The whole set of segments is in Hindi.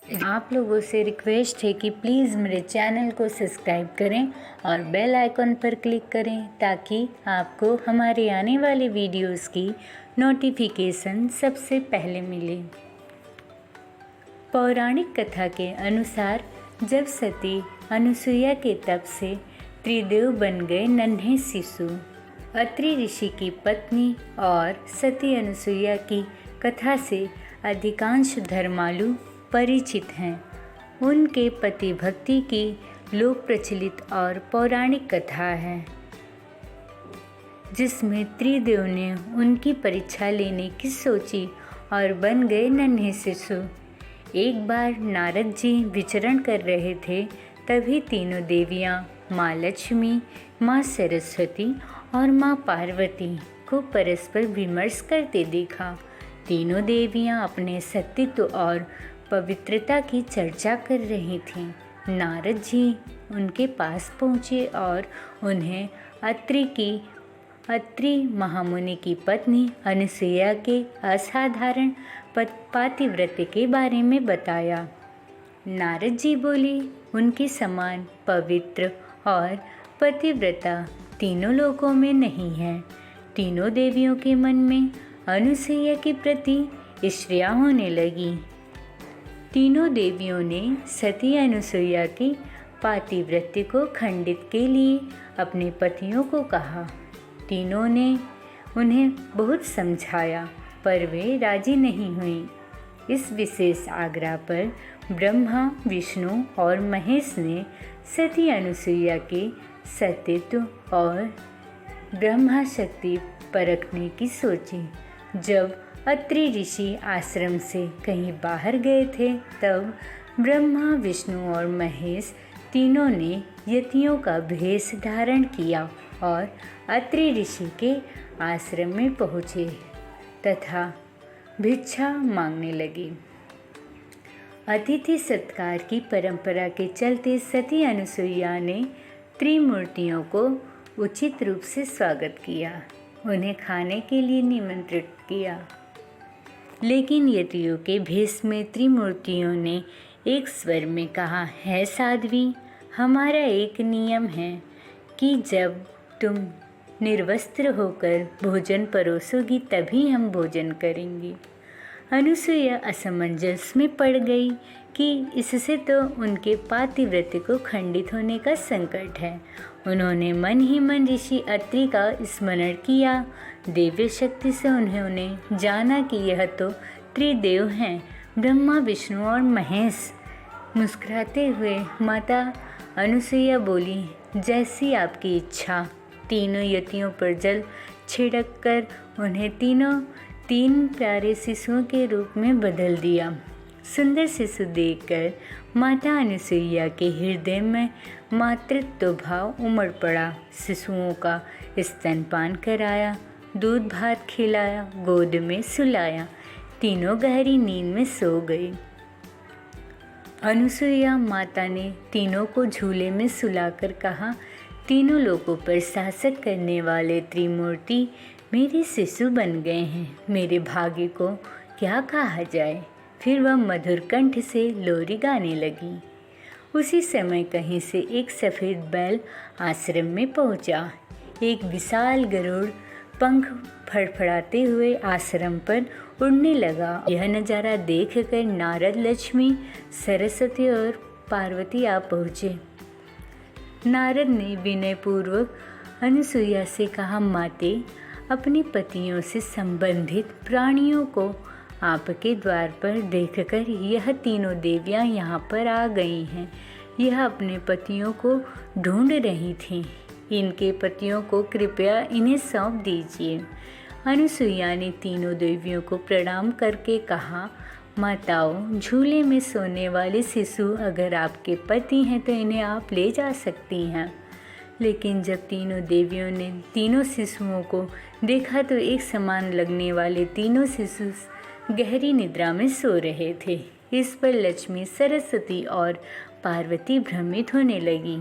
आप लोगों से रिक्वेस्ट है कि प्लीज़ मेरे चैनल को सब्सक्राइब करें और बेल आइकॉन पर क्लिक करें ताकि आपको हमारे आने वाले वीडियोस की नोटिफिकेशन सबसे पहले मिले। पौराणिक कथा के अनुसार जब सती अनुसुईया के तप से त्रिदेव बन गए नन्हे शिशु, अत्रि ऋषि की पत्नी और सती अनुसुईया की कथा से अधिकांश धर्मालु परिचित हैं। उनके पति भक्ति की लोक प्रचलित और पौराणिक कथा है जिसमें त्रिदेव ने उनकी परीक्षा लेने की सोची और बन गए नन्हे शिशु। एक बार नारद जी विचरण कर रहे थे, तभी तीनों देवियाँ माँ लक्ष्मी, माँ सरस्वती और माँ पार्वती को परस्पर विमर्श करते देखा। तीनों देवियाँ अपने सतीत्व और पवित्रता की चर्चा कर रही थीं। नारद जी उनके पास पहुँचे और उन्हें अत्रि महामुनि की पत्नी अनुसुईया के असाधारण पातिव्रत्य के बारे में बताया। नारद जी बोले, उनके समान पवित्र और पतिव्रता तीनों लोकों में नहीं है। तीनों देवियों के मन में अनुसुईया के प्रति ईर्ष्या होने लगी। तीनों देवियों ने सती अनुसुईया की पातिव्रत्य को खंडित के लिए अपने पतियों को कहा। तीनों ने उन्हें बहुत समझाया पर वे राजी नहीं हुई। इस विशेष आग्रह पर ब्रह्मा, विष्णु और महेश ने सती अनुसुईया के सतीत्व और ब्रह्मा शक्ति परखने की सोची। जब अत्रि ऋषि आश्रम से कहीं बाहर गए थे, तब ब्रह्मा, विष्णु और महेश तीनों ने यतियों का भेष धारण किया और अत्रि ऋषि के आश्रम में पहुँचे तथा भिक्षा मांगने लगे। अतिथि सत्कार की परंपरा के चलते सती अनुसुईया ने त्रिमूर्तियों को उचित रूप से स्वागत किया, उन्हें खाने के लिए निमंत्रित किया। लेकिन यतियों के भेष में त्रिमूर्तियों ने एक स्वर में कहा, है साध्वी, हमारा एक नियम है कि जब तुम निर्वस्त्र होकर भोजन परोसोगी तभी हम भोजन करेंगे। अनुसुईया असमंजस में पड़ गई कि इससे तो उनके पातिव्रत्य को खंडित होने का संकट है। उन्होंने मन ही मन ऋषि अत्रि का स्मरण किया। दिव्य शक्ति से उन्होंने जाना कि यह तो त्रिदेव हैं, ब्रह्मा, विष्णु और महेश। मुस्कुराते हुए माता अनुसुईया बोली, जैसी आपकी इच्छा। तीनों यतियों पर जल छिड़क कर उन्हें तीन प्यारे शिशुओं के रूप में बदल दिया। सुंदर शिशु देखकर माता अनुसुईया के हृदय में मातृत्व भाव उमड़ पड़ा। शिशुओं का स्तनपान कराया, दूध भात खिलाया, गोद में सुलाया। तीनों गहरी नींद में सो गए। अनुसुईया माता ने तीनों को झूले में सुलाकर कहा, तीनों लोगों पर शासन करने वाले त्रिमूर्ति मेरे शिशु बन गए हैं। मेरे भाग्य को क्या कहा जाए। फिर वह मधुर कंठ से लोरी गाने लगी। उसी समय कहीं से एक सफ़ेद बैल आश्रम में पहुंचा। एक विशाल गरुड़ पंख फड़फड़ाते हुए आश्रम पर उड़ने लगा। यह नज़ारा देखकर नारद, लक्ष्मी, सरस्वती और पार्वती आ पहुँचे। नारद ने विनयपूर्वक अनुसुईया से कहा, माते, अपने पतियों से संबंधित प्राणियों को आपके द्वार पर देखकर यह तीनों देवियाँ यहाँ पर आ गई हैं। यह अपने पतियों को ढूंढ रही थीं। इनके पतियों को कृपया इन्हें सौंप दीजिए। अनुसुईया ने तीनों देवियों को प्रणाम करके कहा, माताओं, झूले में सोने वाले शिशु अगर आपके पति हैं तो इन्हें आप ले जा सकती हैं। लेकिन जब तीनों देवियों ने तीनों शिशुओं को देखा तो एक समान लगने वाले तीनों शिशु गहरी निद्रा में सो रहे थे। इस पर लक्ष्मी, सरस्वती और पार्वती भ्रमित होने लगी।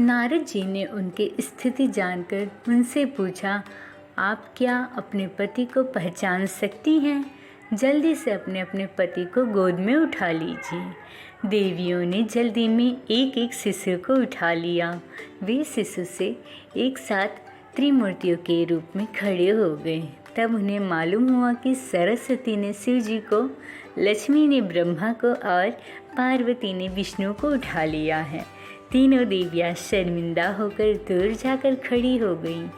नारद जी ने उनकी स्थिति जानकर उनसे पूछा, आप क्या अपने पति को पहचान सकती हैं? जल्दी से अपने अपने पति को गोद में उठा लीजिए। देवियों ने जल्दी में एक एक शिशु को उठा लिया। वे शिशु से एक साथ त्रिमूर्तियों के रूप में खड़े हो गए। तब उन्हें मालूम हुआ कि सरस्वती ने शिव जी को, लक्ष्मी ने ब्रह्मा को और पार्वती ने विष्णु को उठा लिया है। तीनों देवियाँ शर्मिंदा होकर दूर जाकर खड़ी हो गईं।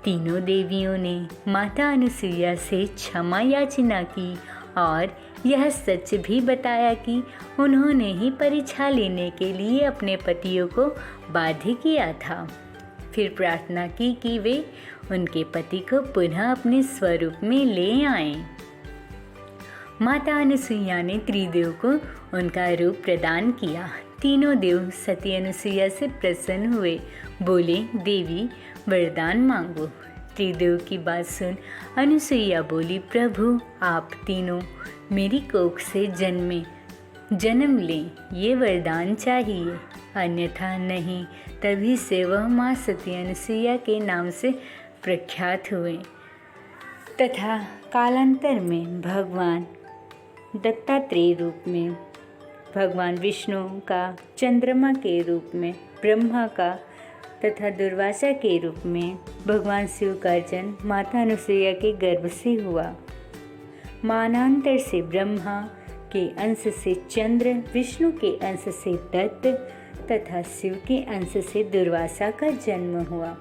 तीनों देवियों ने माता अनुसुईया से क्षमा याचना की और यह सच भी बताया कि उन्होंने ही परीक्षा लेने के लिए अपने पतियों को बाध्य किया था। फिर प्रार्थना की कि वे उनके पति को पुनः अपने स्वरूप में ले आएं। माता अनुसुईया ने त्रिदेव को उनका रूप प्रदान किया। तीनों देव सती अनुसुईया से प्रसन्न हुए। बोले, देवी वरदान मांगो। त्रिदेव की बात सुन अनुसुईया बोली, प्रभु आप तीनों मेरी कोख से जन्म लें, ये वरदान चाहिए, अन्यथा नहीं। तभी से वह माँ सती अनुसुईया के नाम से प्रख्यात हुए तथा कालांतर में भगवान दत्तात्रेय रूप में, भगवान विष्णु का चंद्रमा के रूप में, ब्रह्मा का तथा दुर्वासा के रूप में भगवान शिव का जन्म माता अनुसुईया के गर्भ से हुआ। मानांतर से ब्रह्मा के अंश से चंद्र, विष्णु के अंश से दत्त तथा शिव के अंश से दुर्वासा का जन्म हुआ।